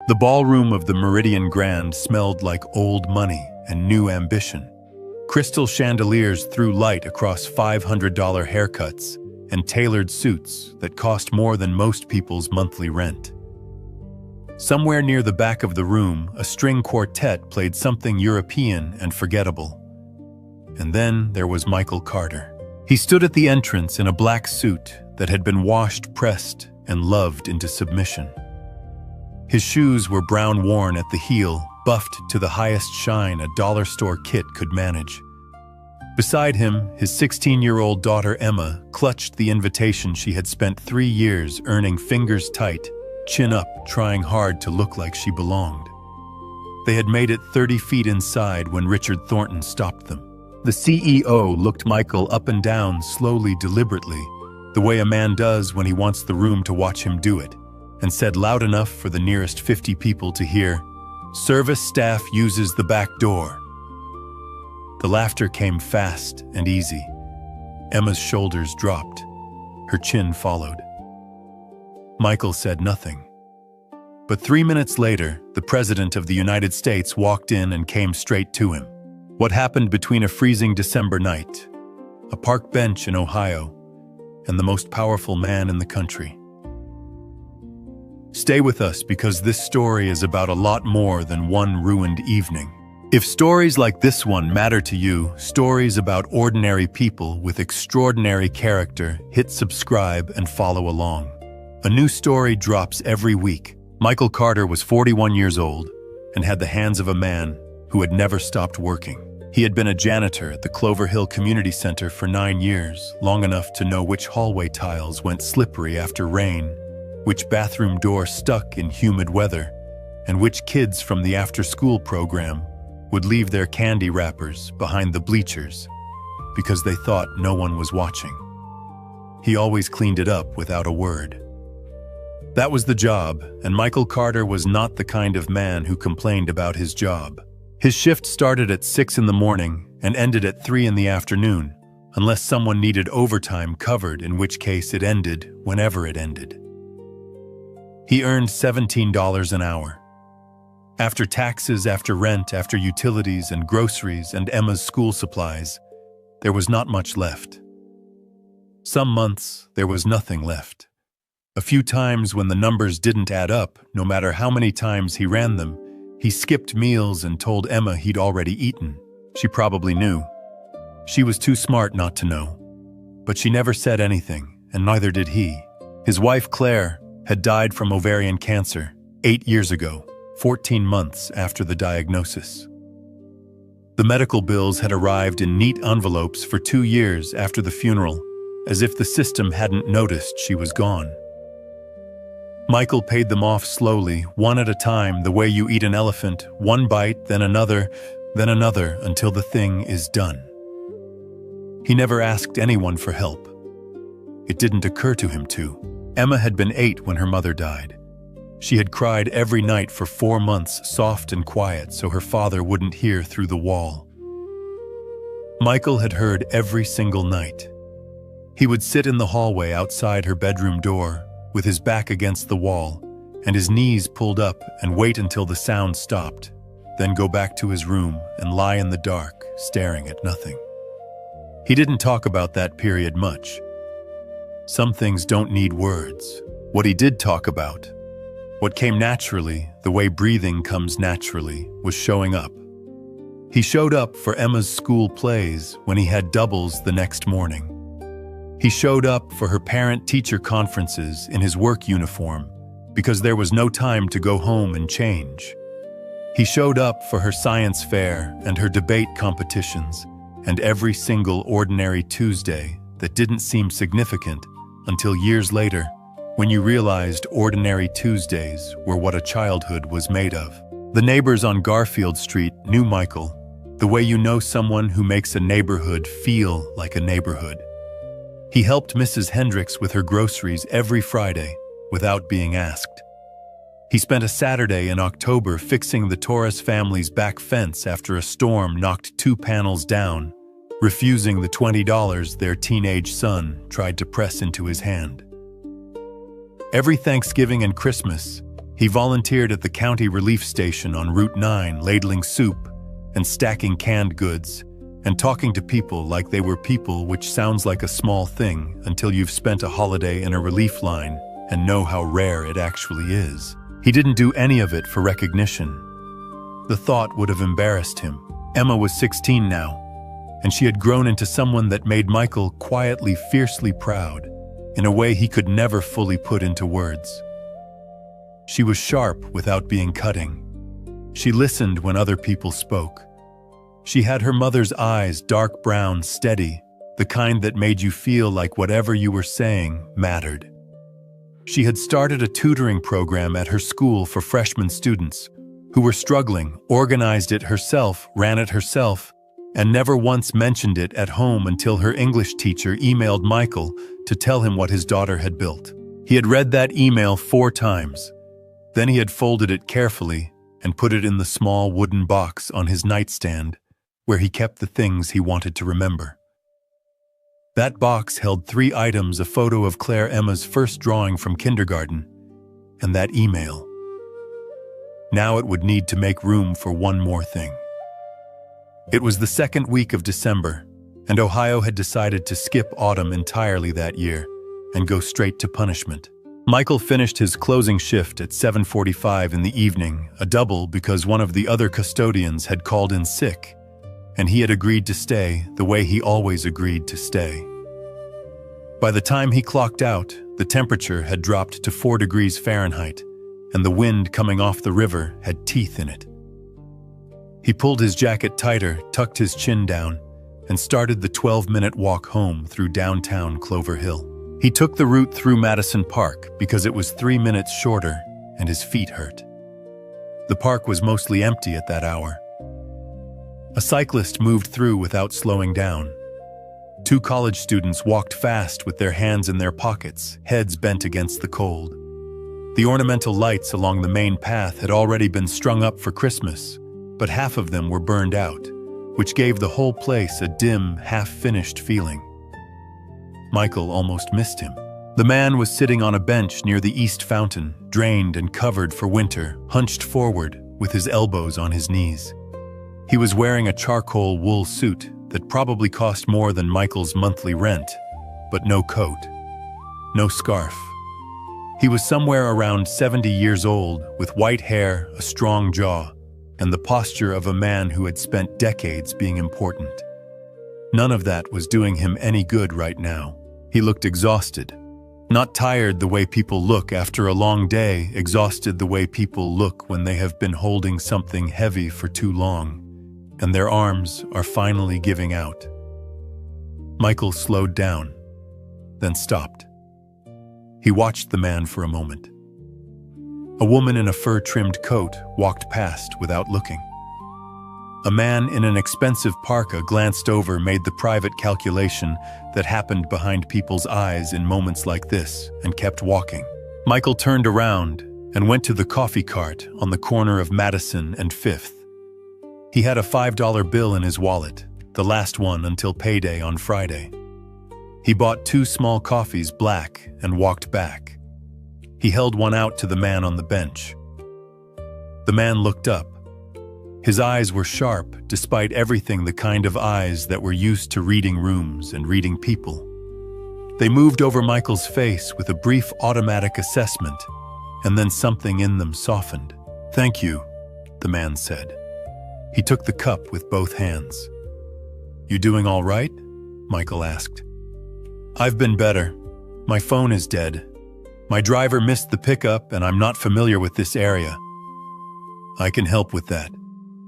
The ballroom of the Meridian Grand smelled like old money and new ambition. Crystal chandeliers threw light across $500 haircuts and tailored suits that cost more than most people's monthly rent. Somewhere near the back of the room, a string quartet played something European and forgettable. And then there was Michael Carter. He stood at the entrance in a black suit that had been washed, pressed, and loved into submission. His shoes were brown worn at the heel, buffed to the highest shine a dollar store kit could manage. Beside him, his 16-year-old daughter Emma clutched the invitation she had spent 3 years earning, fingers tight, chin up, trying hard to look like she belonged. They had made it 30 feet inside when Richard Thornton stopped them. The CEO looked Michael up and down slowly, deliberately, the way a man does when he wants the room to watch him do it, and said loud enough for the nearest 50 people to hear, "Service staff uses the back door." The laughter came fast and easy. Emma's shoulders dropped. Her chin followed. Michael said nothing. But 3 minutes later, the President of the United States walked in and came straight to him. What happened between a freezing December night, a park bench in Ohio, and the most powerful man in the country? Stay with us, because this story is about a lot more than one ruined evening. If stories like this one matter to you, stories about ordinary people with extraordinary character, hit subscribe and follow along. A new story drops every week. Michael Carter was 41 years old and had the hands of a man who had never stopped working. He had been a janitor at the Clover Hill Community Center for 9 years, long enough to know which hallway tiles went slippery after rain, which bathroom door stuck in humid weather, and which kids from the after-school program would leave their candy wrappers behind the bleachers because they thought no one was watching. He always cleaned it up without a word. That was the job, and Michael Carter was not the kind of man who complained about his job. His shift started at 6 in the morning and ended at 3 in the afternoon, unless someone needed overtime covered, in which case it ended whenever it ended. He earned $17 an hour. After taxes, after rent, after utilities and groceries and Emma's school supplies, there was not much left. Some months, there was nothing left. A few times when the numbers didn't add up, no matter how many times he ran them, he skipped meals and told Emma he'd already eaten. She probably knew. She was too smart not to know. But she never said anything, and neither did he. His wife, Claire, had died from ovarian cancer 8 years ago, 14 months after the diagnosis. The medical bills had arrived in neat envelopes for 2 years after the funeral, as if the system hadn't noticed she was gone. Michael paid them off slowly, one at a time, the way you eat an elephant, one bite, then another, until the thing is done. He never asked anyone for help. It didn't occur to him to. Emma had been 8 when her mother died. She had cried every night for 4 months, soft and quiet, so her father wouldn't hear through the wall. Michael had heard every single night. He would sit in the hallway outside her bedroom door, with his back against the wall and his knees pulled up, and wait until the sound stopped, then go back to his room and lie in the dark, staring at nothing. He didn't talk about that period much. Some things don't need words. What he did talk about, what came naturally, the way breathing comes naturally, was showing up. He showed up for Emma's school plays when he had doubles the next morning. He showed up for her parent-teacher conferences in his work uniform because there was no time to go home and change. He showed up for her science fair and her debate competitions and every single ordinary Tuesday that didn't seem significant until years later, when you realized ordinary Tuesdays were what a childhood was made of. The neighbors on Garfield Street knew Michael, the way you know someone who makes a neighborhood feel like a neighborhood. He helped Mrs. Hendricks with her groceries every Friday without being asked. He spent a Saturday in October fixing the Torres family's back fence after a storm knocked 2 panels down, refusing the $20 their teenage son tried to press into his hand. Every Thanksgiving and Christmas, He volunteered at the county relief station on Route 9, ladling soup and stacking canned goods and talking to people like they were people, which sounds like a small thing until you've spent a holiday in a relief line and know how rare it actually is. He didn't do any of it for recognition. The thought would have embarrassed him. Emma was 16 now, and she had grown into someone that made Michael quietly, fiercely proud, in a way he could never fully put into words. She was sharp without being cutting. She listened when other people spoke. She had her mother's eyes, dark brown, steady, the kind that made you feel like whatever you were saying mattered. She had started a tutoring program at her school for freshman students who were struggling, organized it herself, ran it herself, and never once mentioned it at home until her English teacher emailed Michael to tell him what his daughter had built. He had read that email 4 times. Then he had folded it carefully and put it in the small wooden box on his nightstand, where he kept the things he wanted to remember. That box held 3 items: a photo of Claire Emma's first drawing from kindergarten, and that email. Now it would need to make room for one more thing. It was the 2nd week of December, and Ohio had decided to skip autumn entirely that year and go straight to punishment. Michael finished his closing shift at 7:45 in the evening, a double because one of the other custodians had called in sick, and he had agreed to stay the way he always agreed to stay. By the time he clocked out, the temperature had dropped to 4 degrees Fahrenheit, and the wind coming off the river had teeth in it. He pulled his jacket tighter, tucked his chin down, and started the 12-minute walk home through downtown Clover Hill. He took the route through Madison Park because it was 3 minutes shorter and his feet hurt. The park was mostly empty at that hour. A cyclist moved through without slowing down. 2 college students walked fast with their hands in their pockets, heads bent against the cold. The ornamental lights along the main path had already been strung up for Christmas, but half of them were burned out, which gave the whole place a dim, half-finished feeling. Michael almost missed him. The man was sitting on a bench near the east fountain, drained and covered for winter, hunched forward with his elbows on his knees. He was wearing a charcoal wool suit that probably cost more than Michael's monthly rent, but no coat, no scarf. He was somewhere around 70 years old, with white hair, a strong jaw, and the posture of a man who had spent decades being important. None of that was doing him any good right now. He looked exhausted. Not tired the way people look after a long day, exhausted the way people look when they have been holding something heavy for too long, and their arms are finally giving out. Michael slowed down, then stopped. He watched the man for a moment. A woman in a fur-trimmed coat walked past without looking. A man in an expensive parka glanced over, made the private calculation that happened behind people's eyes in moments like this, and kept walking. Michael turned around and went to the coffee cart on the corner of Madison and 5th. He had a $5 bill in his wallet, the last one until payday on Friday. He bought 2 small coffees, black, and walked back. He held one out to the man on the bench. The man looked up. His eyes were sharp, despite everything, the kind of eyes that were used to reading rooms and reading people. They moved over Michael's face with a brief automatic assessment, and then something in them softened. "Thank you," the man said. He took the cup with both hands. "You doing all right?" Michael asked. "I've been better. My phone is dead. My driver missed the pickup, and I'm not familiar with this area." "I can help with that,"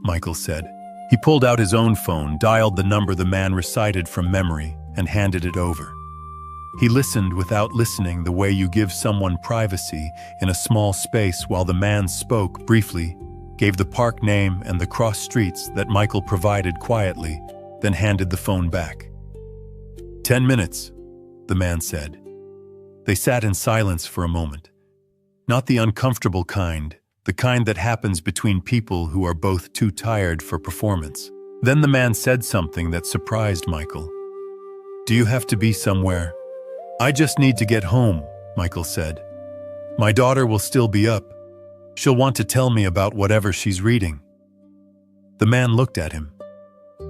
Michael said. He pulled out his own phone, dialed the number the man recited from memory, and handed it over. He listened without listening, the way you give someone privacy in a small space, while the man spoke briefly, gave the park name and the cross streets that Michael provided quietly, then handed the phone back. 10 minutes, the man said. They sat in silence for a moment. Not the uncomfortable kind, the kind that happens between people who are both too tired for performance. Then the man said something that surprised Michael. "Do you have to be somewhere?" "I just need to get home," Michael said. "My daughter will still be up." She'll want to tell me about whatever she's reading." The man looked at him.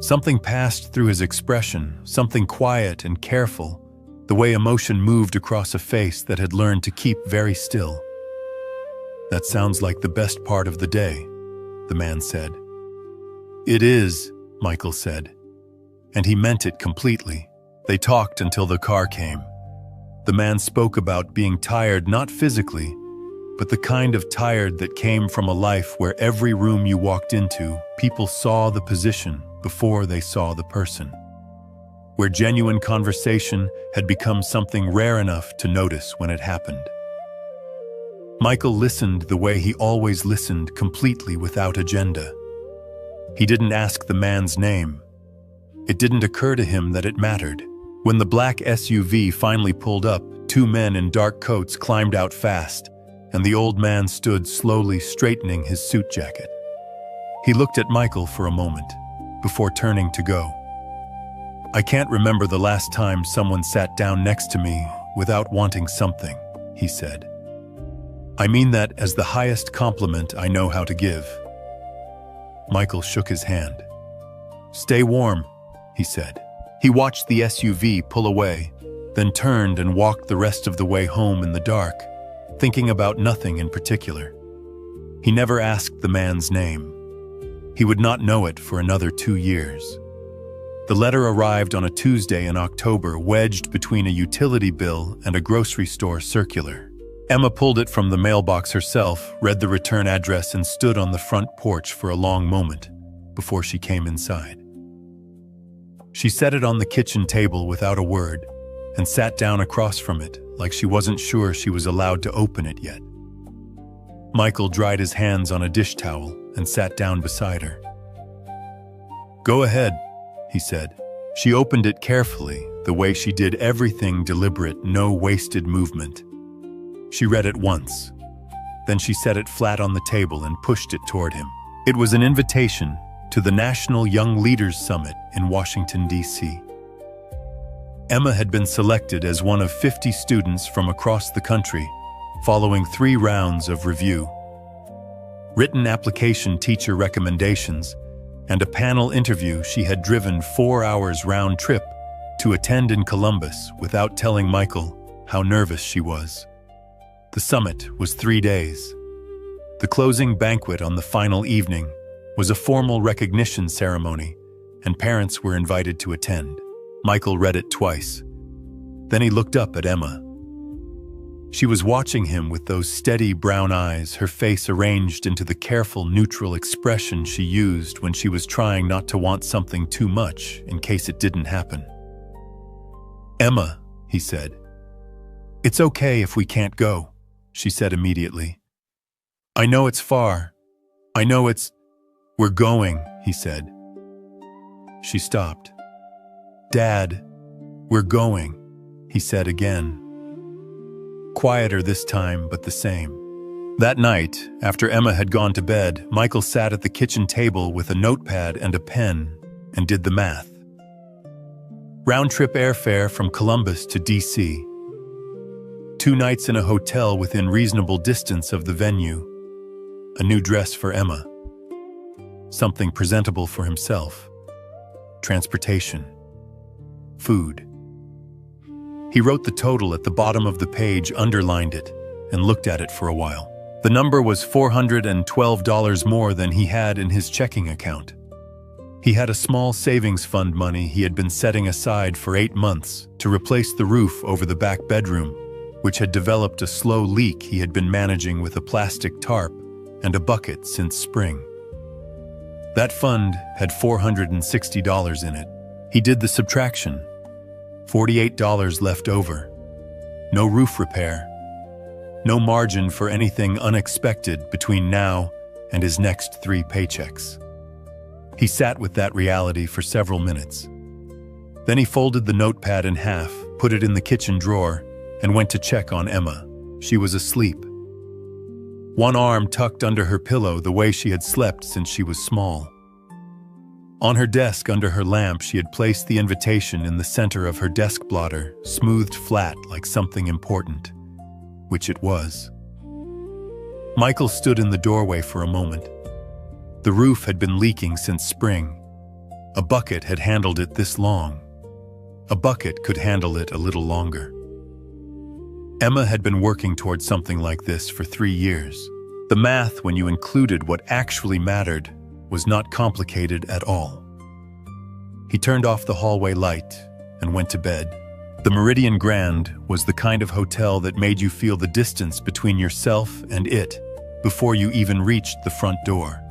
Something passed through his expression, something quiet and careful, the way emotion moved across a face that had learned to keep very still. "That sounds like the best part of the day," the man said. "It is," Michael said. And he meant it completely. They talked until the car came. The man spoke about being tired not physically, but the kind of tired that came from a life where every room you walked into, people saw the position before they saw the person. Where genuine conversation had become something rare enough to notice when it happened. Michael listened the way he always listened, completely without agenda. He didn't ask the man's name. It didn't occur to him that it mattered. When the black SUV finally pulled up, two men in dark coats climbed out fast, and the old man stood slowly straightening his suit jacket. He looked at Michael for a moment, before turning to go. "I can't remember the last time someone sat down next to me without wanting something," he said. "I mean that as the highest compliment I know how to give." Michael shook his hand. "Stay warm," he said. He watched the SUV pull away, then turned and walked the rest of the way home in the dark, thinking about nothing in particular. He never asked the man's name. He would not know it for another 2 years. The letter arrived on a Tuesday in October, wedged between a utility bill and a grocery store circular. Emma pulled it from the mailbox herself, read the return address, and stood on the front porch for a long moment before she came inside. She set it on the kitchen table without a word and sat down across from it like she wasn't sure she was allowed to open it yet. Michael dried his hands on a dish towel and sat down beside her. "Go ahead," he said. She opened it carefully, the way she did everything deliberate, no wasted movement. She read it once. Then she set it flat on the table and pushed it toward him. It was an invitation to the National Young Leaders Summit in Washington, D.C. Emma had been selected as one of 50 students from across the country, following 3 rounds of review. Written application, teacher recommendations, and a panel interview. She had driven 4 hours round trip to attend in Columbus without telling Michael how nervous she was. The summit was 3 days. The closing banquet on the final evening was a formal recognition ceremony, and parents were invited to attend. Michael read it twice. Then he looked up at Emma. She was watching him with those steady brown eyes, her face arranged into the careful, neutral expression she used when she was trying not to want something too much in case it didn't happen. "Emma," he said. "It's okay if we can't go," she said immediately. "I know it's far. I know it's—" "We're going," he said. She stopped. "Dad, we're going," he said again. Quieter this time, but the same. That night, after Emma had gone to bed, Michael sat at the kitchen table with a notepad and a pen and did the math. Round-trip airfare from Columbus to D.C. 2 nights in a hotel within reasonable distance of the venue. A new dress for Emma. Something presentable for himself. Transportation. Food. He wrote the total at the bottom of the page, underlined it, and looked at it for a while. The number was $412 more than he had in his checking account. He had a small savings fund money he had been setting aside for 8 months to replace the roof over the back bedroom, which had developed a slow leak he had been managing with a plastic tarp and a bucket since spring. That fund had $460 in it. He did the subtraction. $48 left over. No roof repair. No margin for anything unexpected between now and his next 3 paychecks. He sat with that reality for several minutes. Then he folded the notepad in half, put it in the kitchen drawer, and went to check on Emma. She was asleep. One arm tucked under her pillow the way she had slept since she was small. On her desk under her lamp, she had placed the invitation in the center of her desk blotter, smoothed flat like something important, which it was. Michael stood in the doorway for a moment. The roof had been leaking since spring. A bucket had handled it this long. A bucket could handle it a little longer. Emma had been working towards something like this for 3 years. The math, when you included what actually mattered, was not complicated at all. He turned off the hallway light and went to bed. The Meridian Grand was the kind of hotel that made you feel the distance between yourself and it before you even reached the front door.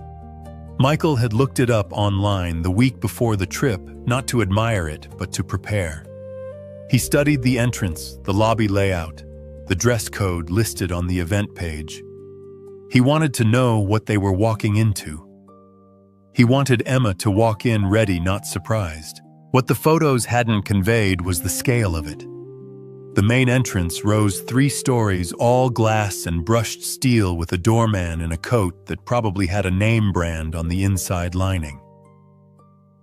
Michael had looked it up online the week before the trip, not to admire it, but to prepare. He studied the entrance, the lobby layout, the dress code listed on the event page. He wanted to know what they were walking into. He wanted Emma to walk in ready, not surprised. What the photos hadn't conveyed was the scale of it. The main entrance rose 3 stories, all glass and brushed steel, with a doorman in a coat that probably had a name brand on the inside lining.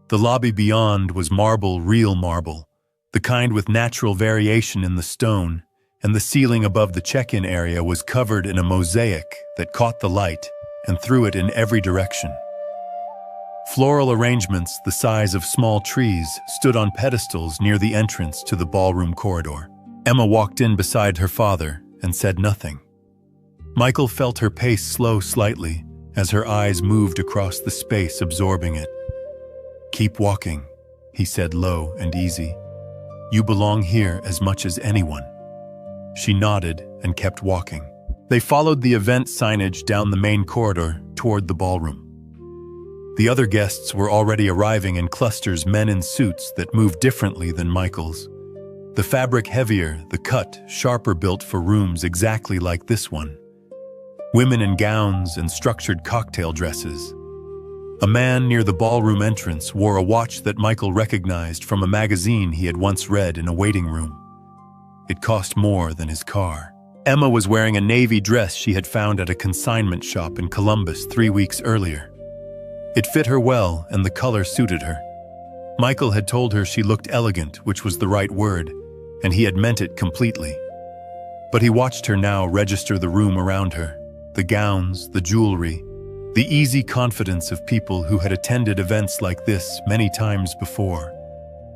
The lobby beyond was marble, real marble, the kind with natural variation in the stone, and the ceiling above the check-in area was covered in a mosaic that caught the light and threw it in every direction. Floral arrangements the size of small trees stood on pedestals near the entrance to the ballroom corridor. Emma walked in beside her father and said nothing. Michael felt her pace slow slightly as her eyes moved across the space, absorbing it. "Keep walking," he said, low and easy. "You belong here as much as anyone." She nodded and kept walking. They followed the event signage down the main corridor toward the ballroom. The other guests were already arriving in clusters, men in suits that moved differently than Michael's. The fabric heavier, the cut sharper, built for rooms exactly like this one. Women in gowns and structured cocktail dresses. A man near the ballroom entrance wore a watch that Michael recognized from a magazine he had once read in a waiting room. It cost more than his car. Emma was wearing a navy dress she had found at a consignment shop in Columbus 3 weeks earlier. It fit her well, and the color suited her. Michael had told her she looked elegant, which was the right word, and he had meant it completely. But he watched her now register the room around her, the gowns, the jewelry, the easy confidence of people who had attended events like this many times before.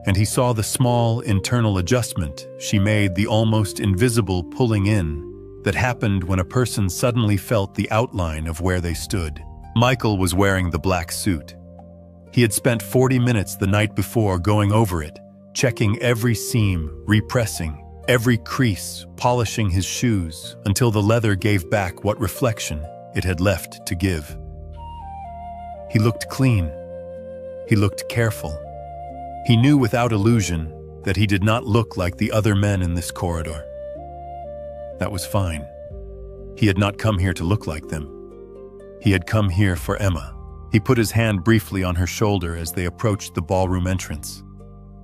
And he saw the small internal adjustment she made, the almost invisible pulling in that happened when a person suddenly felt the outline of where they stood. Michael was wearing the black suit. He had spent 40 minutes the night before going over it, checking every seam, repressing every crease, polishing his shoes until the leather gave back what reflection it had left to give. He looked clean. He looked careful. He knew without illusion that he did not look like the other men in this corridor. That was fine. He had not come here to look like them. He had come here for Emma. He put his hand briefly on her shoulder as they approached the ballroom entrance.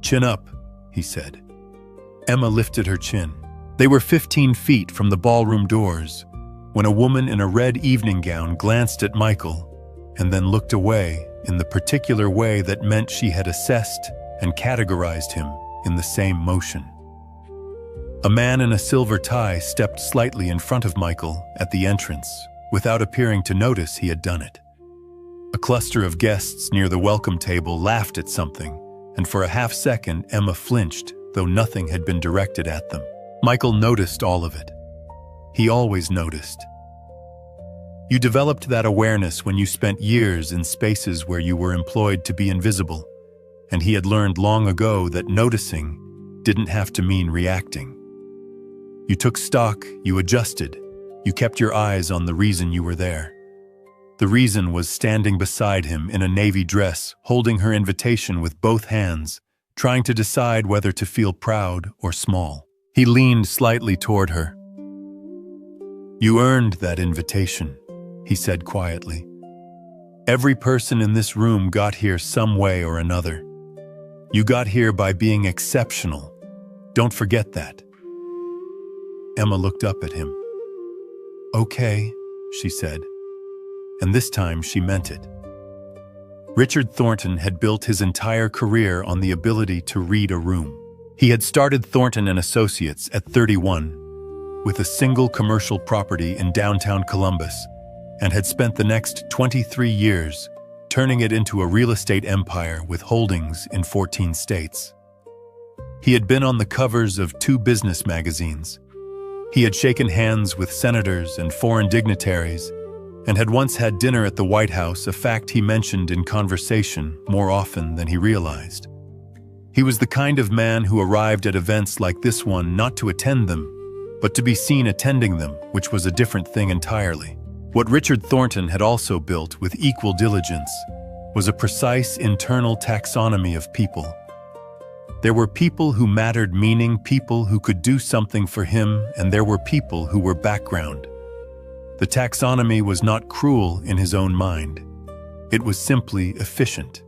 "Chin up," he said. Emma lifted her chin. They were 15 feet from the ballroom doors when a woman in a red evening gown glanced at Michael and then looked away in the particular way that meant she had assessed and categorized him in the same motion. A man in a silver tie stepped slightly in front of Michael at the entrance, without appearing to notice he had done it. A cluster of guests near the welcome table laughed at something, and for a half-second Emma flinched, though nothing had been directed at them. Michael noticed all of it. He always noticed. You developed that awareness when you spent years in spaces where you were employed to be invisible, and he had learned long ago that noticing didn't have to mean reacting. You took stock, you adjusted, you kept your eyes on the reason you were there. The reason was standing beside him in a navy dress, holding her invitation with both hands, trying to decide whether to feel proud or small. He leaned slightly toward her. "You earned that invitation," he said quietly. "Every person in this room got here some way or another. You got here by being exceptional. Don't forget that." Emma looked up at him. "Okay," she said, and this time she meant it. Richard Thornton had built his entire career on the ability to read a room. He had started Thornton and Associates at 31, with a single commercial property in downtown Columbus and had spent the next 23 years turning it into a real estate empire with holdings in 14 states. He had been on the covers of 2 business magazines. He had shaken hands with senators and foreign dignitaries and had once had dinner at the White House, a fact he mentioned in conversation more often than he realized. He was the kind of man who arrived at events like this one not to attend them, but to be seen attending them, which was a different thing entirely. What Richard Thornton had also built with equal diligence was a precise internal taxonomy of people. There were people who mattered, meaning people who could do something for him, and there were people who were background. The taxonomy was not cruel in his own mind. It was simply efficient.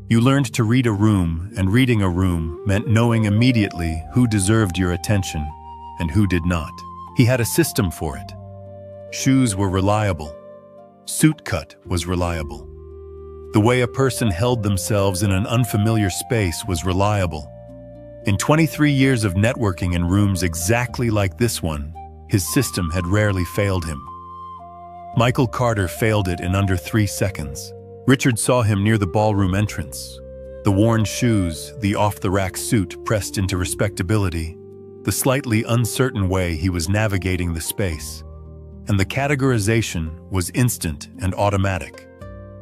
You learned to read a room, and reading a room meant knowing immediately who deserved your attention and who did not. He had a system for it. Shoes were reliable. Suit cut was reliable. The way a person held themselves in an unfamiliar space was reliable. In 23 years of networking in rooms exactly like this one, his system had rarely failed him. Michael Carter failed it in under 3 seconds. Richard saw him near the ballroom entrance. The worn shoes, the off-the-rack suit pressed into respectability, the slightly uncertain way he was navigating the space. And the categorization was instant and automatic.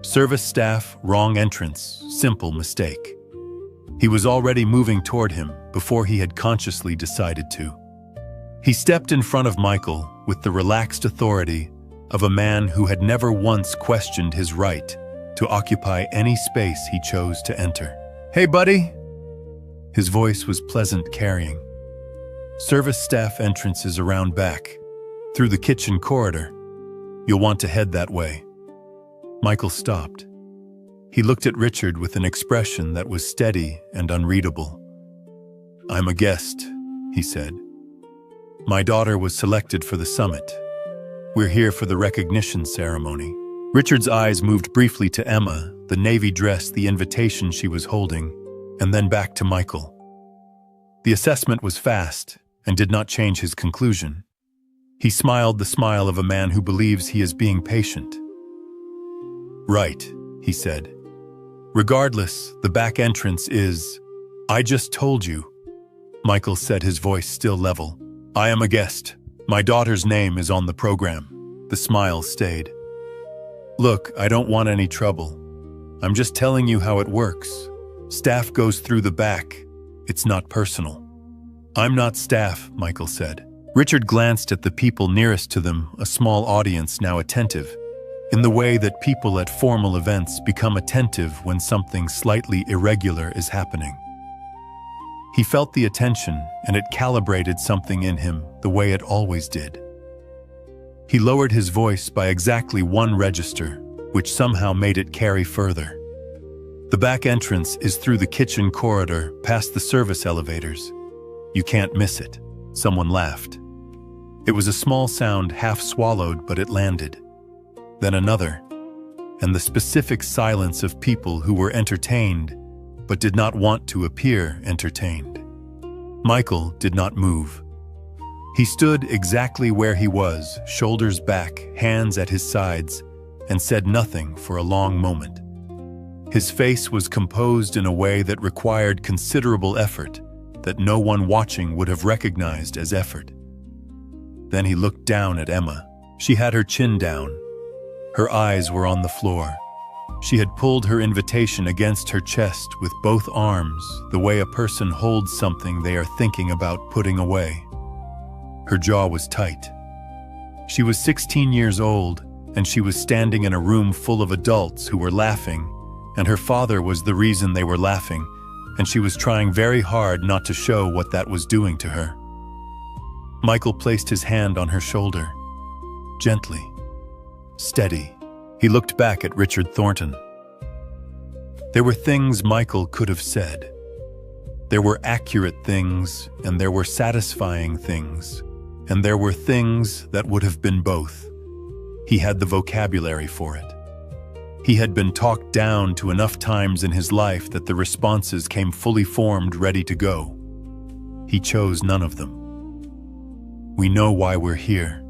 Service staff, wrong entrance, simple mistake. He was already moving toward him before he had consciously decided to. He stepped in front of Michael with the relaxed authority of a man who had never once questioned his right to occupy any space he chose to enter. "Hey, buddy!" His voice was pleasant, carrying. "Service staff entrance is around back, through the kitchen corridor. You'll want to head that way." Michael stopped. He looked at Richard with an expression that was steady and unreadable. "I'm a guest," he said. "My daughter was selected for the summit. We're here for the recognition ceremony." Richard's eyes moved briefly to Emma, the navy dress, the invitation she was holding, and then back to Michael. The assessment was fast and did not change his conclusion. He smiled the smile of a man who believes he is being patient. "Right," he said. "Regardless, the back entrance is—" "I just told you," Michael said, his voice still level. "I am a guest. My daughter's name is on the program." The smile stayed. "Look, I don't want any trouble. I'm just telling you how it works. Staff goes through the back. It's not personal." "I'm not staff," Michael said. Richard glanced at the people nearest to them, a small audience now attentive, in the way that people at formal events become attentive when something slightly irregular is happening. He felt the attention, and it calibrated something in him the way it always did. He lowered his voice by exactly 1 register, which somehow made it carry further. "The back entrance is through the kitchen corridor, past the service elevators. You can't miss it." Someone laughed. It was a small sound, half swallowed, but it landed. Then another, and the specific silence of people who were entertained, but did not want to appear entertained. Michael did not move. He stood exactly where he was, shoulders back, hands at his sides, and said nothing for a long moment. His face was composed in a way that required considerable effort, that no one watching would have recognized as effort. Then he looked down at Emma. She had her chin down. Her eyes were on the floor. She had pulled her invitation against her chest with both arms, the way a person holds something they are thinking about putting away. Her jaw was tight. She was 16 years old, and she was standing in a room full of adults who were laughing, and her father was the reason they were laughing, and she was trying very hard not to show what that was doing to her. Michael placed his hand on her shoulder. Gently. Steady. He looked back at Richard Thornton. There were things Michael could have said. There were accurate things, and there were satisfying things, and there were things that would have been both. He had the vocabulary for it. He had been talked down to enough times in his life that the responses came fully formed, ready to go. He chose none of them. "We know why we're here,"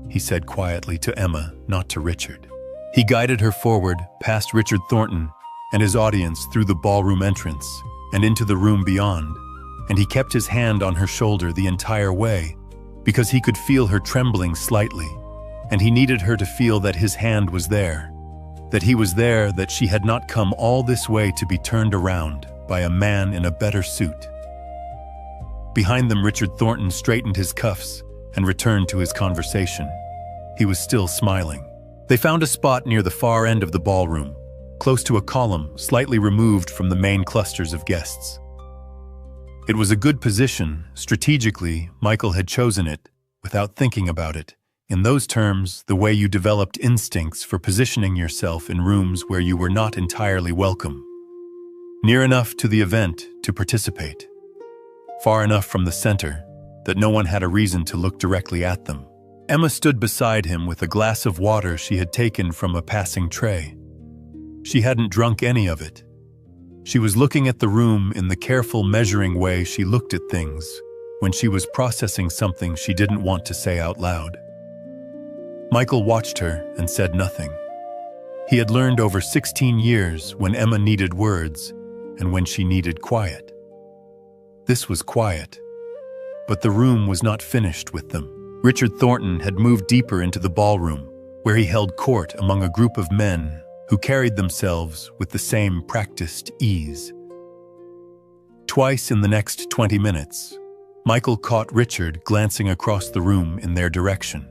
he said quietly to Emma, not to Richard. He guided her forward, past Richard Thornton and his audience through the ballroom entrance and into the room beyond, and he kept his hand on her shoulder the entire way because he could feel her trembling slightly, and he needed her to feel that his hand was there, that he was there, that she had not come all this way to be turned around by a man in a better suit. Behind them, Richard Thornton straightened his cuffs and returned to his conversation. He was still smiling. They found a spot near the far end of the ballroom, close to a column slightly removed from the main clusters of guests. It was a good position. Strategically, Michael had chosen it, without thinking about it. In those terms, the way you developed instincts for positioning yourself in rooms where you were not entirely welcome. Near enough to the event to participate. Far enough from the center that no one had a reason to look directly at them. Emma stood beside him with a glass of water she had taken from a passing tray. She hadn't drunk any of it. She was looking at the room in the careful, measuring way she looked at things when she was processing something she didn't want to say out loud. Michael watched her and said nothing. He had learned over 16 years when Emma needed words and when she needed quiet. This was quiet, but the room was not finished with them. Richard Thornton had moved deeper into the ballroom, where he held court among a group of men who carried themselves with the same practiced ease. Twice in the next 20 minutes, Michael caught Richard glancing across the room in their direction.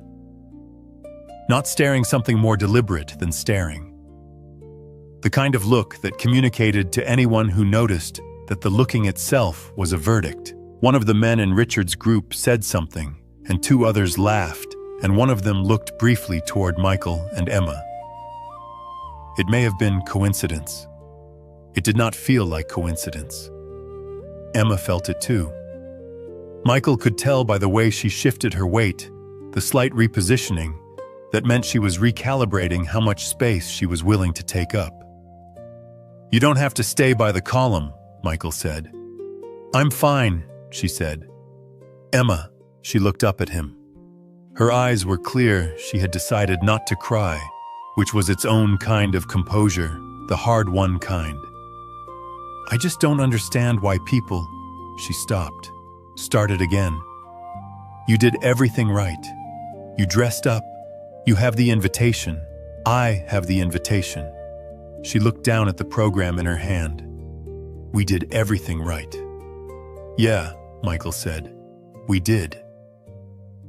Not staring, something more deliberate than staring. The kind of look that communicated to anyone who noticed that the looking itself was a verdict. One of the men in Richard's group said something, and two others laughed, and one of them looked briefly toward Michael and Emma. It may have been coincidence. It did not feel like coincidence. Emma felt it too. Michael could tell by the way she shifted her weight, the slight repositioning, that meant she was recalibrating how much space she was willing to take up. "You don't have to stay by the column," Michael said. "I'm fine," she said. "Emma," she looked up at him. Her eyes were clear. She had decided not to cry, which was its own kind of composure, the hard-won kind. "I just don't understand why people—" She stopped, started again. "You did everything right. You dressed up. You have the invitation. I have the invitation." She looked down at the program in her hand. "We did everything right." "Yeah," Michael said. "We did."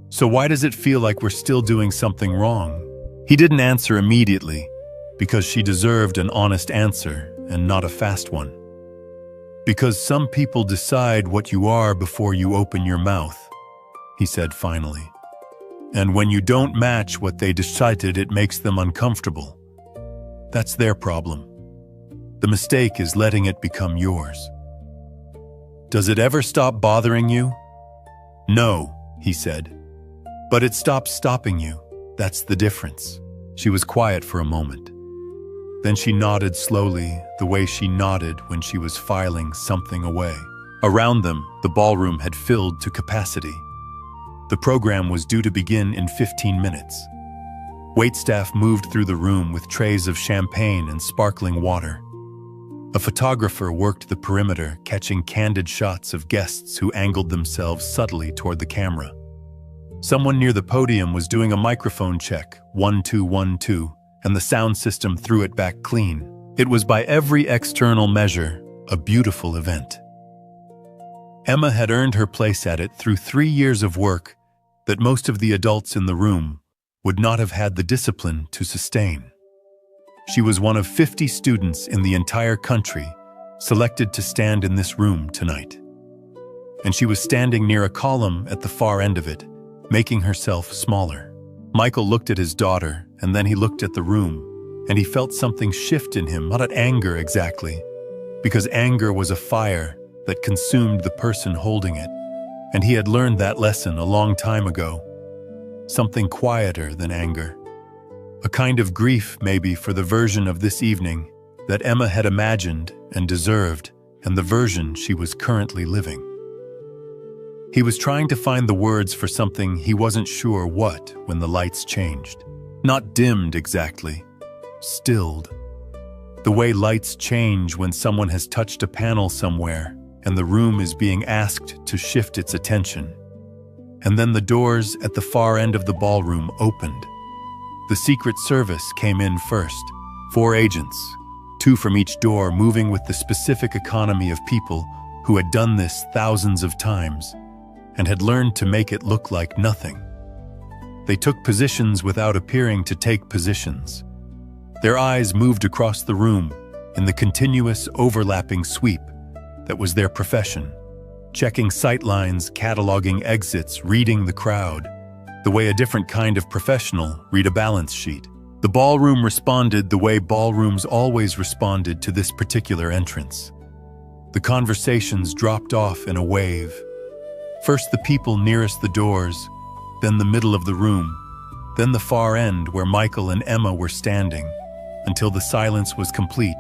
"So why does it feel like we're still doing something wrong?" He didn't answer immediately, because she deserved an honest answer and not a fast one. "Because some people decide what you are before you open your mouth," he said finally. "And when you don't match what they decided, it makes them uncomfortable. That's their problem. The mistake is letting it become yours." "Does it ever stop bothering you?" "No," he said. "But it stops stopping you. That's the difference." She was quiet for a moment. Then she nodded slowly, the way she nodded when she was filing something away. Around them, the ballroom had filled to capacity. The program was due to begin in 15 minutes. Waitstaff moved through the room with trays of champagne and sparkling water. A photographer worked the perimeter, catching candid shots of guests who angled themselves subtly toward the camera. Someone near the podium was doing a microphone check, 1 2 1 2, and the sound system threw it back clean. It was by every external measure a beautiful event. Emma had earned her place at it through 3 years of work that most of the adults in the room would not have had the discipline to sustain. She was one of 50 students in the entire country selected to stand in this room tonight. And she was standing near a column at the far end of it, making herself smaller. Michael looked at his daughter, and then he looked at the room, and he felt something shift in him, not at anger exactly, because anger was a fire that consumed the person holding it, and he had learned that lesson a long time ago. Something quieter than anger. A kind of grief, maybe, for the version of this evening that Emma had imagined and deserved, and the version she was currently living. He was trying to find the words for something he wasn't sure what when the lights changed. Not dimmed exactly, stilled. The way lights change when someone has touched a panel somewhere and the room is being asked to shift its attention. And then the doors at the far end of the ballroom opened. The Secret Service came in first. 4 agents, 2 from each door, moving with the specific economy of people who had done this thousands of times and had learned to make it look like nothing. They took positions without appearing to take positions. Their eyes moved across the room in the continuous overlapping sweep that was their profession, checking sightlines, cataloging exits, reading the crowd, the way a different kind of professional read a balance sheet. The ballroom responded the way ballrooms always responded to this particular entrance. The conversations dropped off in a wave. First the people nearest the doors, then the middle of the room, then the far end where Michael and Emma were standing, until the silence was complete,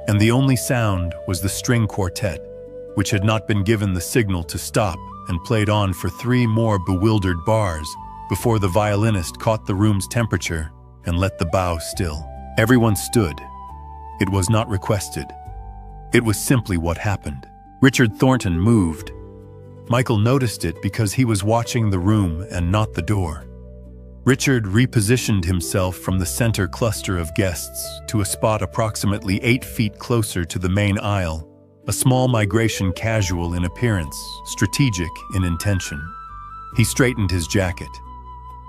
and the only sound was the string quartet, which had not been given the signal to stop and played on for 3 more bewildered bars before the violinist caught the room's temperature and let the bow still. Everyone stood. It was not requested. It was simply what happened. Richard Thornton moved. Michael noticed it because he was watching the room and not the door. Richard repositioned himself from the center cluster of guests to a spot approximately 8 feet closer to the main aisle, a small migration casual in appearance, strategic in intention. He straightened his jacket.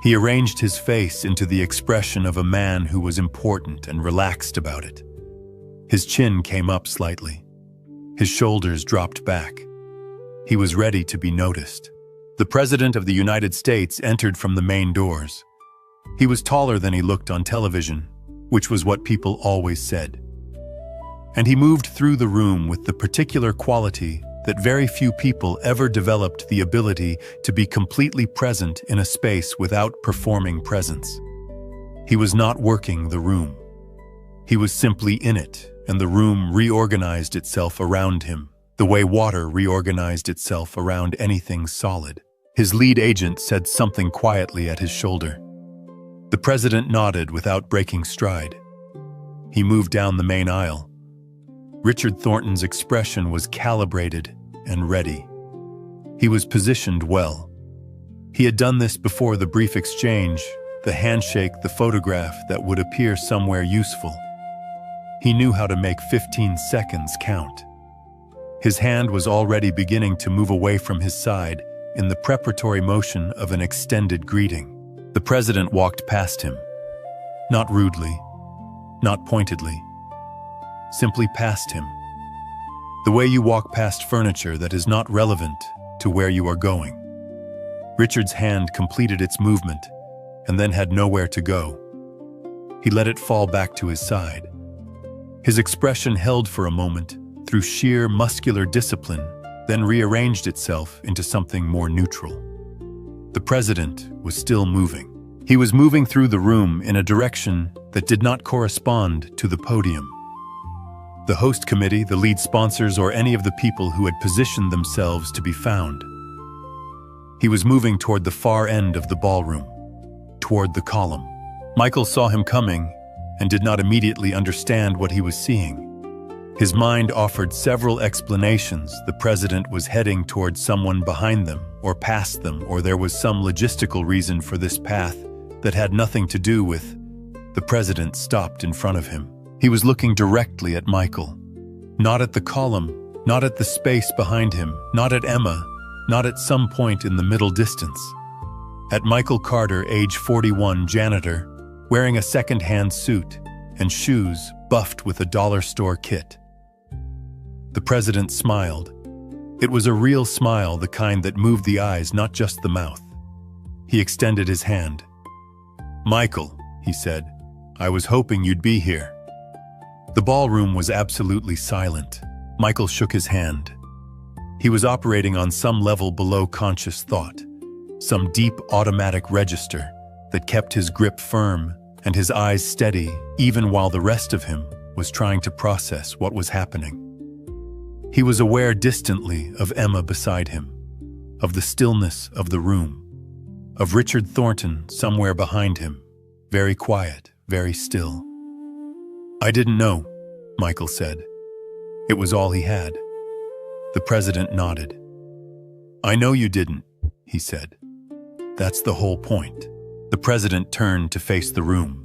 He arranged his face into the expression of a man who was important and relaxed about it. His chin came up slightly. His shoulders dropped back. He was ready to be noticed. The President of the United States entered from the main doors. He was taller than he looked on television, which was what people always said. And he moved through the room with the particular quality that very few people ever developed the ability to be completely present in a space without performing presence. He was not working the room. He was simply in it, and the room reorganized itself around him, the way water reorganized itself around anything solid. His lead agent said something quietly at his shoulder. The president nodded without breaking stride. He moved down the main aisle. Richard Thornton's expression was calibrated and ready. He was positioned well. He had done this before the brief exchange, the handshake, the photograph that would appear somewhere useful. He knew how to make 15 seconds count. His hand was already beginning to move away from his side in the preparatory motion of an extended greeting. The president walked past him. Not rudely, not pointedly, simply past him. The way you walk past furniture that is not relevant to where you are going. Richard's hand completed its movement and then had nowhere to go. He let it fall back to his side. His expression held for a moment through sheer muscular discipline, then rearranged itself into something more neutral. The president was still moving. He was moving through the room in a direction that did not correspond to the podium. The host committee, the lead sponsors, or any of the people who had positioned themselves to be found. He was moving toward the far end of the ballroom, toward the column. Michael saw him coming and did not immediately understand what he was seeing. His mind offered several explanations. The president was heading toward someone behind them, or past them, or there was some logistical reason for this path that had nothing to do with. The president stopped in front of him. He was looking directly at Michael. Not at the column, not at the space behind him, not at Emma, not at some point in the middle distance. At Michael Carter, age 41, janitor, wearing a second-hand suit and shoes buffed with a dollar store kit. The president smiled. It was a real smile, the kind that moved the eyes, not just the mouth. He extended his hand. "Michael," he said, "I was hoping you'd be here." The ballroom was absolutely silent. Michael shook his hand. He was operating on some level below conscious thought, some deep automatic register that kept his grip firm and his eyes steady even while the rest of him was trying to process what was happening. He was aware distantly of Emma beside him. of the stillness of the room, of Richard Thornton somewhere behind him, very quiet, very still. "I didn't know," Michael said. It was all he had. The president nodded. "I know you didn't," he said. "That's the whole point." The president turned to face the room.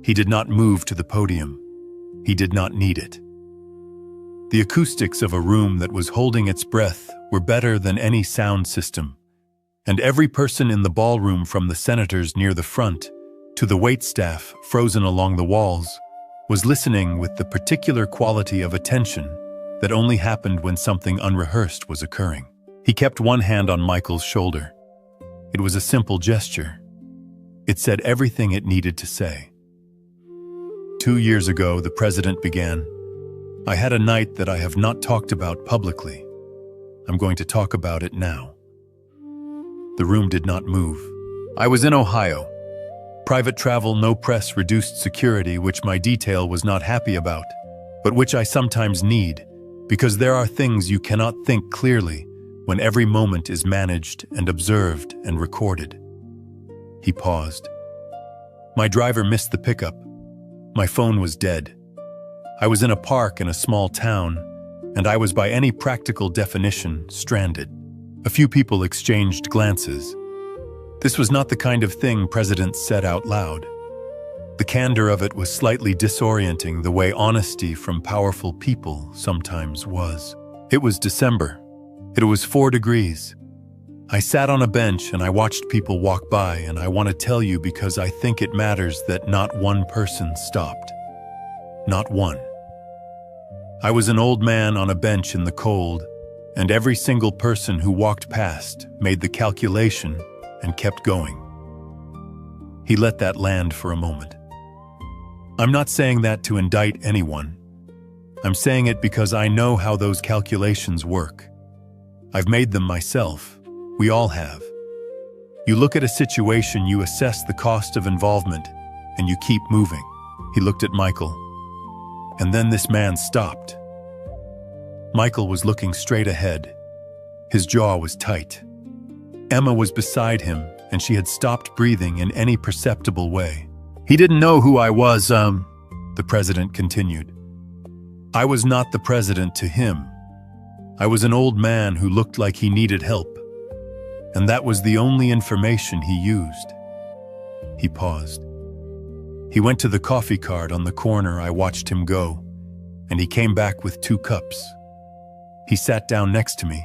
He did not move to the podium. He did not need it. The acoustics of a room that was holding its breath were better than any sound system, and every person in the ballroom, from the senators near the front to the waitstaff frozen along the walls, was listening with the particular quality of attention that only happened when something unrehearsed was occurring. He kept one hand on Michael's shoulder. It was a simple gesture. It said everything it needed to say. 2 years ago, the president began, "I had a night that I have not talked about publicly. I'm going to talk about it now." The room did not move. I was in Ohio. Private travel, no press, reduced security, which my detail was not happy about, but which I sometimes need, because there are things you cannot think clearly when every moment is managed and observed and recorded. He paused. My driver missed the pickup. My phone was dead. I was in a park in a small town, and I was by any practical definition stranded. A few people exchanged glances. This was not the kind of thing presidents said out loud. The candor of it was slightly disorienting, the way honesty from powerful people sometimes was. It was December. It was 4 degrees. I sat on a bench and I watched people walk by, and I want to tell you because I think it matters that not one person stopped. Not one. I was an old man on a bench in the cold, and every single person who walked past made the calculation and kept going. He let that land for a moment. I'm not saying that to indict anyone. I'm saying it because I know how those calculations work. I've made them myself. We all have. You look at a situation, you assess the cost of involvement, and you keep moving. He looked at Michael, and then this man stopped. Michael was looking straight ahead. His jaw was tight. Emma was beside him, and she had stopped breathing in any perceptible way. He didn't know who I was, the president continued. I was not the president to him. I was an old man who looked like he needed help, and that was the only information he used. He paused. He went to the coffee cart on the corner. I watched him go, and he came back with 2 cups. He sat down next to me.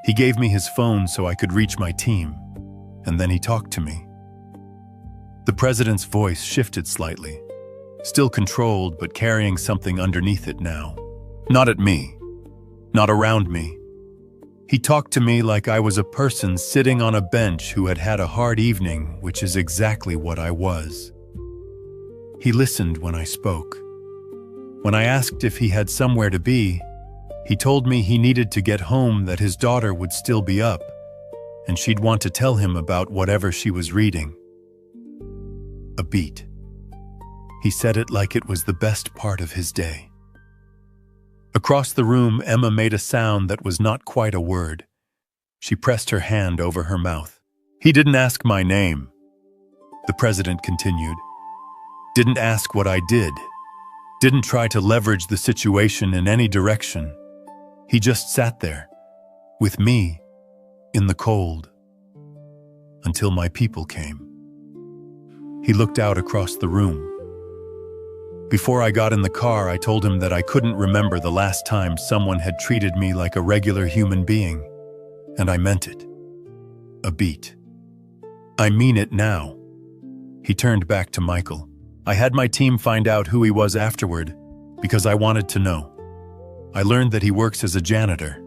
He gave me his phone so I could reach my team, and then he talked to me. The president's voice shifted slightly, still controlled but carrying something underneath it now. Not at me, not around me. He talked to me like I was a person sitting on a bench who had had a hard evening, which is exactly what I was. He listened when I spoke. When I asked if he had somewhere to be, he told me he needed to get home, that his daughter would still be up, and she'd want to tell him about whatever she was reading. A beat. He said it like it was the best part of his day. Across the room, Emma made a sound that was not quite a word. She pressed her hand over her mouth. He didn't ask my name, the president continued. Didn't ask what I did. Didn't try to leverage the situation in any direction. He just sat there, with me, in the cold, until my people came. He looked out across the room. Before I got in the car, I told him that I couldn't remember the last time someone had treated me like a regular human being, and I meant it. A beat. I mean it now. He turned back to Michael. I had my team find out who he was afterward, because I wanted to know. I learned that he works as a janitor.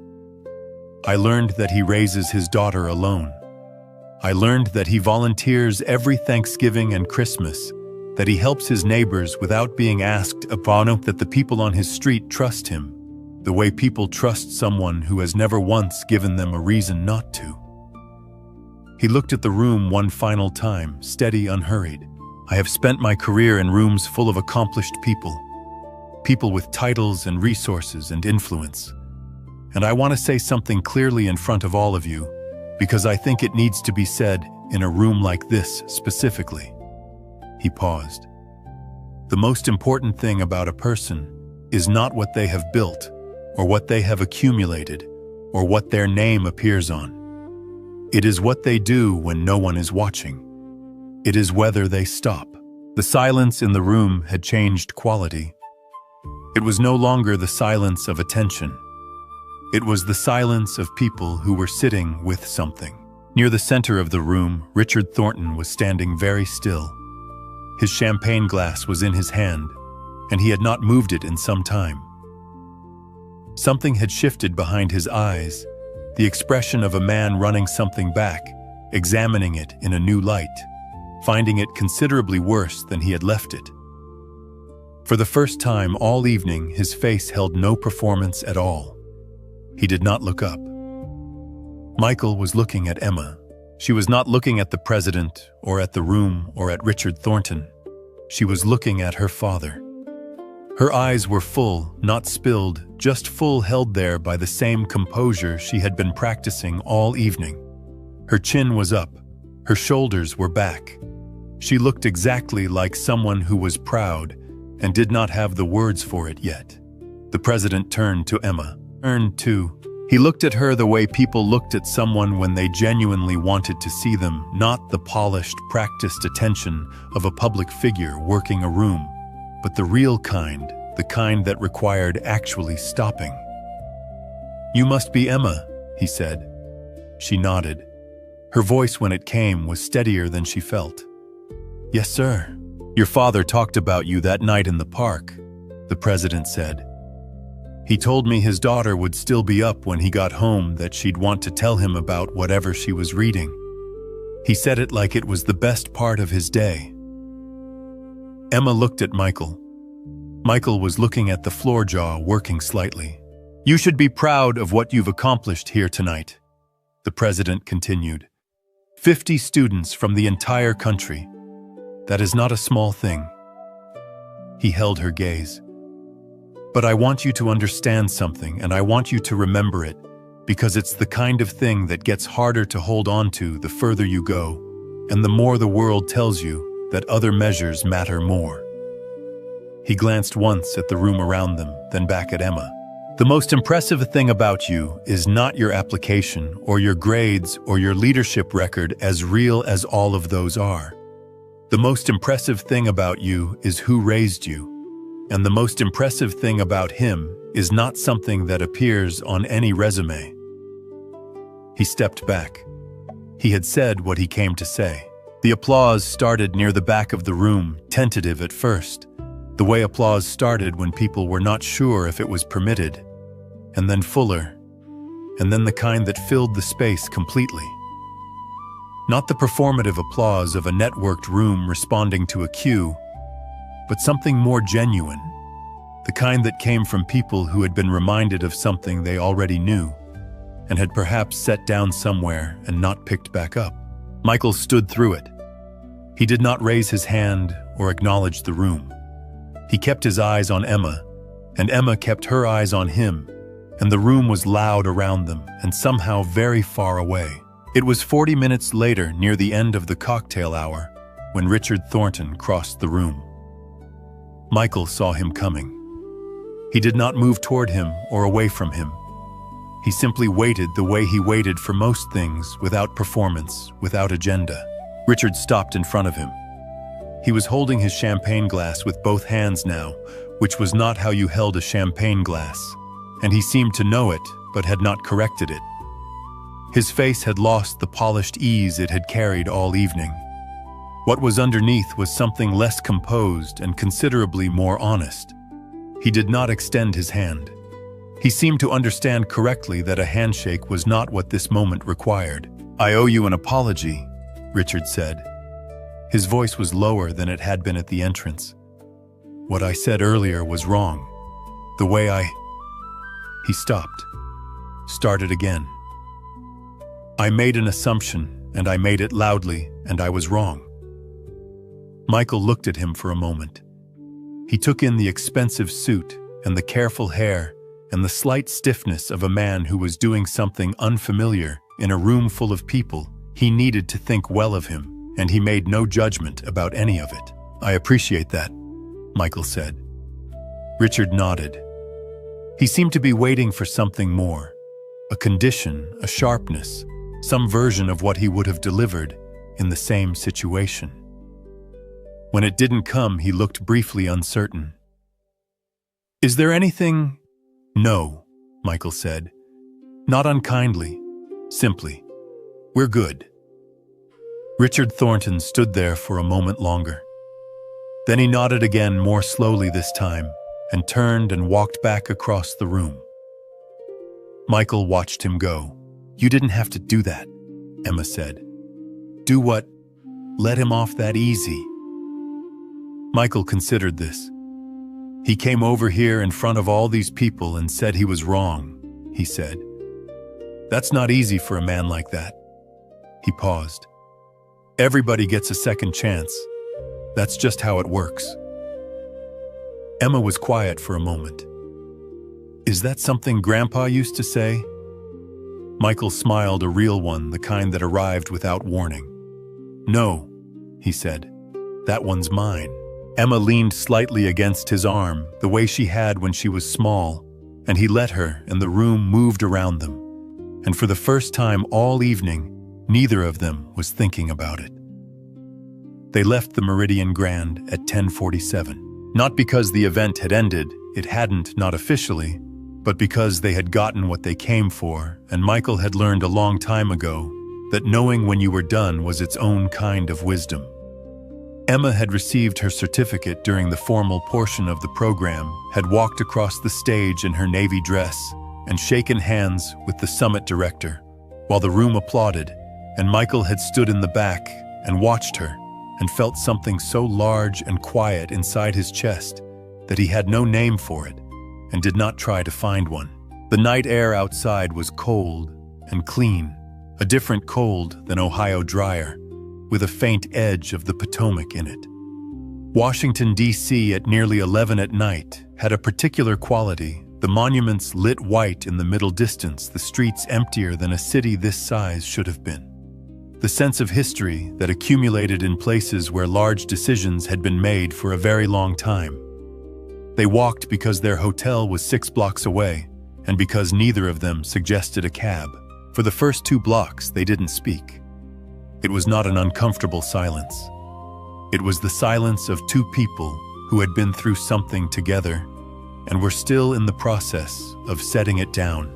I learned that he raises his daughter alone. I learned that he volunteers every Thanksgiving and Christmas, that he helps his neighbors without being asked upon, that the people on his street trust him, the way people trust someone who has never once given them a reason not to. He looked at the room one final time, steady, unhurried. I have spent my career in rooms full of accomplished people, people with titles and resources and influence, And I want to say something clearly in front of all of you, because I think it needs to be said in a room like this specifically." He paused. "The most important thing about a person is not what they have built, or what they have accumulated, or what their name appears on. It is what they do when no one is watching. It is whether they stop." The silence in the room had changed quality. It was no longer the silence of attention. It was the silence of people who were sitting with something. Near the center of the room, Richard Thornton was standing very still. His champagne glass was in his hand, and he had not moved it in some time. Something had shifted behind his eyes, the expression of a man running something back, examining it in a new light, finding it considerably worse than he had left it. For the first time all evening, his face held no performance at all. He did not look up. Michael was looking at Emma. She was not looking at the president, or at the room, or at Richard Thornton. She was looking at her father. Her eyes were full, not spilled, just full, held there by the same composure she had been practicing all evening. Her chin was up. Her shoulders were back. She looked exactly like someone who was proud and did not have the words for it yet. The president turned to Emma. He looked at her the way people looked at someone when they genuinely wanted to see them, not the polished, practiced attention of a public figure working a room, but the real kind, the kind that required actually stopping. "You must be Emma," he said. She nodded. Her voice, when it came, was steadier than she felt. "Yes, sir. Your father talked about you that night in the park," the president said. "He told me his daughter would still be up when he got home, that she'd want to tell him about whatever she was reading. He said it like it was the best part of his day." Emma looked at Michael. Michael was looking at the floor jaw, working slightly. "You should be proud of what you've accomplished here tonight," the president continued. 50 students from the entire country. That is not a small thing." He held her gaze. "But I want you to understand something, and I want you to remember it, because it's the kind of thing that gets harder to hold on to the further you go, and the more the world tells you that other measures matter more." He glanced once at the room around them, then back at Emma. "The most impressive thing about you is not your application, or your grades, or your leadership record, as real as all of those are. The most impressive thing about you is who raised you. And the most impressive thing about him is not something that appears on any resume." He stepped back. He had said what he came to say. The applause started near the back of the room, tentative at first, the way applause started when people were not sure if it was permitted, and then fuller, and then the kind that filled the space completely. Not the performative applause of a networked room responding to a cue, but something more genuine, the kind that came from people who had been reminded of something they already knew, and had perhaps set down somewhere and not picked back up. Michael stood through it. He did not raise his hand or acknowledge the room. He kept his eyes on Emma, and Emma kept her eyes on him, and the room was loud around them and somehow very far away. It was 40 minutes later, near the end of the cocktail hour, when Richard Thornton crossed the room. Michael saw him coming. He did not move toward him or away from him. He simply waited the way he waited for most things, without performance, without agenda. Richard stopped in front of him. He was holding his champagne glass with both hands now, which was not how you held a champagne glass, and he seemed to know it, but had not corrected it. His face had lost the polished ease it had carried all evening. What was underneath was something less composed and considerably more honest. He did not extend his hand. He seemed to understand correctly that a handshake was not what this moment required. "I owe you an apology," Richard said. His voice was lower than it had been at the entrance. "What I said earlier was wrong. The way I—" He stopped. Started again. "I made an assumption, and I made it loudly, and I was wrong." Michael looked at him for a moment. He took in the expensive suit and the careful hair and the slight stiffness of a man who was doing something unfamiliar in a room full of people. He needed to think well of him, and he made no judgment about any of it. "I appreciate that," Michael said. Richard nodded. He seemed to be waiting for something more, a condition, a sharpness, some version of what he would have delivered in the same situation. When it didn't come, he looked briefly uncertain. "Is there anything—" "No," Michael said. "Not unkindly. Simply. We're good." Richard Thornton stood there for a moment longer. Then he nodded again, more slowly this time, and turned and walked back across the room. Michael watched him go. "You didn't have to do that," Emma said. "Do what? Let him off that easy?" Michael considered this. "He came over here in front of all these people and said he was wrong," he said. "That's not easy for a man like that." He paused. "Everybody gets a second chance. That's just how it works." Emma was quiet for a moment. "Is that something Grandpa used to say?" Michael smiled, a real one, the kind that arrived without warning. "No," he said. "That one's mine." Emma leaned slightly against his arm, the way she had when she was small, and he let her, and the room moved around them. And for the first time all evening, neither of them was thinking about it. They left the Meridian Grand at 10:47. Not because the event had ended, it hadn't, not officially, but because they had gotten what they came for, and Michael had learned a long time ago that knowing when you were done was its own kind of wisdom. Emma had received her certificate during the formal portion of the program, had walked across the stage in her navy dress, and shaken hands with the summit director, while the room applauded, and Michael had stood in the back and watched her, and felt something so large and quiet inside his chest that he had no name for it, and did not try to find one. The night air outside was cold and clean, a different cold than Ohio drier, with a faint edge of the Potomac in it. Washington, D.C. at nearly 11 at night had a particular quality, the monuments lit white in the middle distance, the streets emptier than a city this size should have been. The sense of history that accumulated in places where large decisions had been made for a very long time. They walked because their hotel was 6 blocks away, and because neither of them suggested a cab. For the first 2 blocks, they didn't speak. It was not an uncomfortable silence. It was the silence of 2 people who had been through something together and were still in the process of setting it down,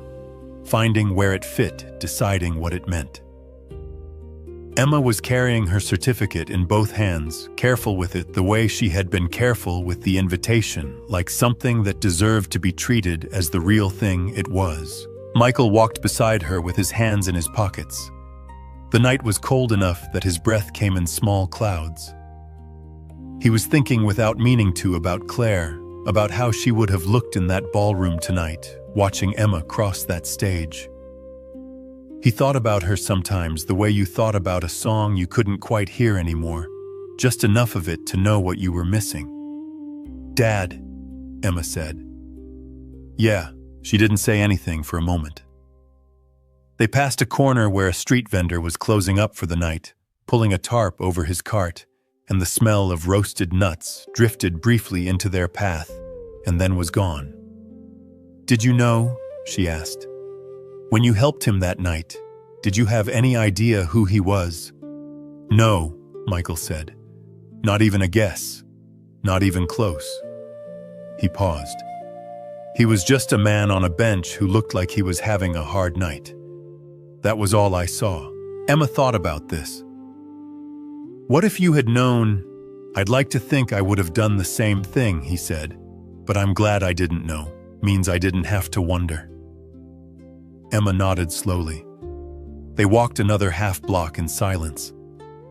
finding where it fit, deciding what it meant. Emma was carrying her certificate in both hands, careful with it the way she had been careful with the invitation, like something that deserved to be treated as the real thing it was. Michael walked beside her with his hands in his pockets. The night was cold enough that his breath came in small clouds. He was thinking without meaning to about Claire, about how she would have looked in that ballroom tonight, watching Emma cross that stage. He thought about her sometimes the way you thought about a song you couldn't quite hear anymore, just enough of it to know what you were missing. "Dad," Emma said. "Yeah," she didn't say anything for a moment. They passed a corner where a street vendor was closing up for the night, pulling a tarp over his cart, and the smell of roasted nuts drifted briefly into their path and then was gone. "Did you know?" she asked. "When you helped him that night, did you have any idea who he was?" "No," Michael said. "Not even a guess. Not even close." He paused. "He was just a man on a bench who looked like he was having a hard night. That was all I saw." Emma thought about this. "What if you had known?" "I'd like to think I would have done the same thing," he said. "But I'm glad I didn't know. Means I didn't have to wonder." Emma nodded slowly. They walked another half-block in silence.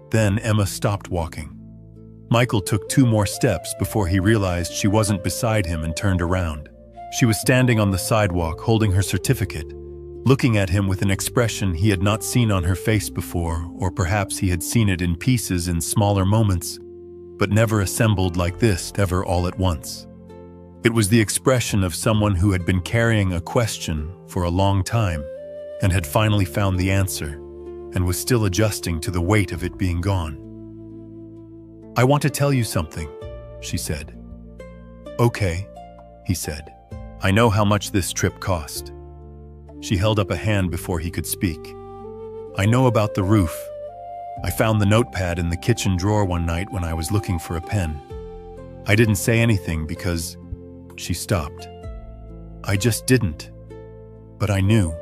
Then Emma stopped walking. Michael took 2 more steps before he realized she wasn't beside him and turned around. She was standing on the sidewalk holding her certificate, looking at him with an expression he had not seen on her face before, or perhaps he had seen it in pieces in smaller moments, but never assembled like this, ever all at once. It was the expression of someone who had been carrying a question for a long time and had finally found the answer and was still adjusting to the weight of it being gone. "I want to tell you something," she said. "Okay," he said. "I know how much this trip cost." She held up a hand before he could speak. "I know about the roof. I found the notepad in the kitchen drawer one night when I was looking for a pen. I didn't say anything because..." She stopped. "I just didn't. But I knew."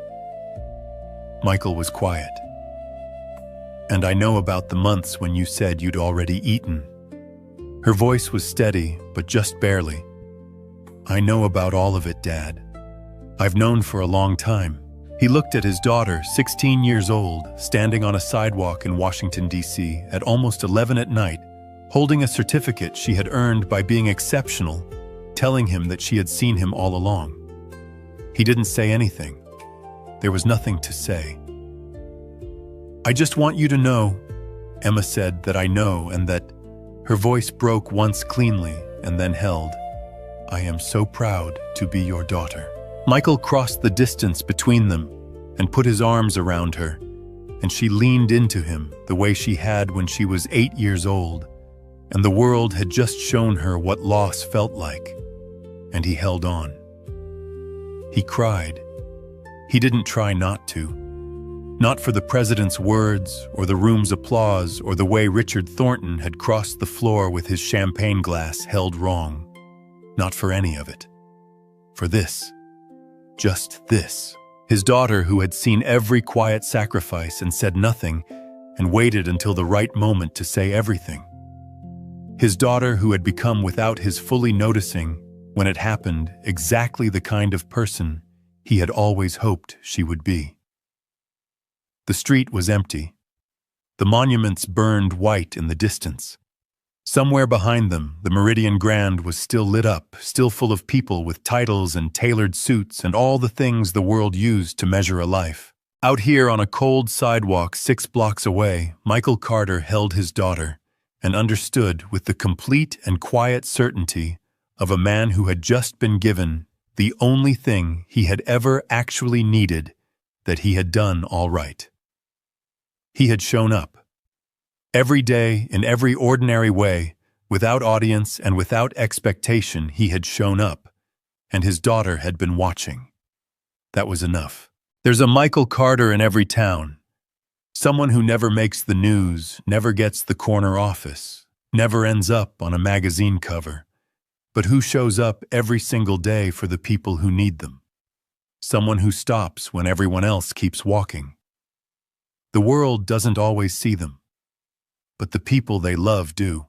Michael was quiet. "And I know about the months when you said you'd already eaten." Her voice was steady, but just barely. "I know about all of it, Dad. I've known for a long time." He looked at his daughter, 16 years old, standing on a sidewalk in Washington, D.C. at almost 11 at night, holding a certificate she had earned by being exceptional, telling him that she had seen him all along. He didn't say anything. There was nothing to say. "I just want you to know," Emma said, "that I know," and that her voice broke once cleanly and then held. "I am so proud to be your daughter." Michael crossed the distance between them and put his arms around her, and she leaned into him the way she had when she was 8 years old, and the world had just shown her what loss felt like, and he held on. He cried. He didn't try not to. Not for the president's words or the room's applause or the way Richard Thornton had crossed the floor with his champagne glass held wrong. Not for any of it. For this. Just this. His daughter, who had seen every quiet sacrifice and said nothing, and waited until the right moment to say everything. His daughter, who had become, without his fully noticing, when it happened, exactly the kind of person he had always hoped she would be. The street was empty. The monuments burned white in the distance. Somewhere behind them, the Meridian Grand was still lit up, still full of people with titles and tailored suits and all the things the world used to measure a life. Out here on a cold sidewalk 6 blocks away, Michael Carter held his daughter and understood with the complete and quiet certainty of a man who had just been given the only thing he had ever actually needed, that he had done all right. He had shown up. Every day, in every ordinary way, without audience and without expectation, he had shown up, and his daughter had been watching. That was enough. There's a Michael Carter in every town. Someone who never makes the news, never gets the corner office, never ends up on a magazine cover, but who shows up every single day for the people who need them. Someone who stops when everyone else keeps walking. The world doesn't always see them, but the people they love do.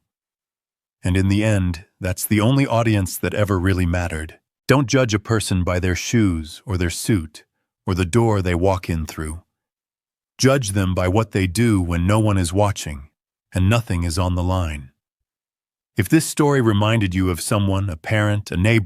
And in the end, that's the only audience that ever really mattered. Don't judge a person by their shoes or their suit or the door they walk in through. Judge them by what they do when no one is watching and nothing is on the line. If this story reminded you of someone, a parent, a neighbor,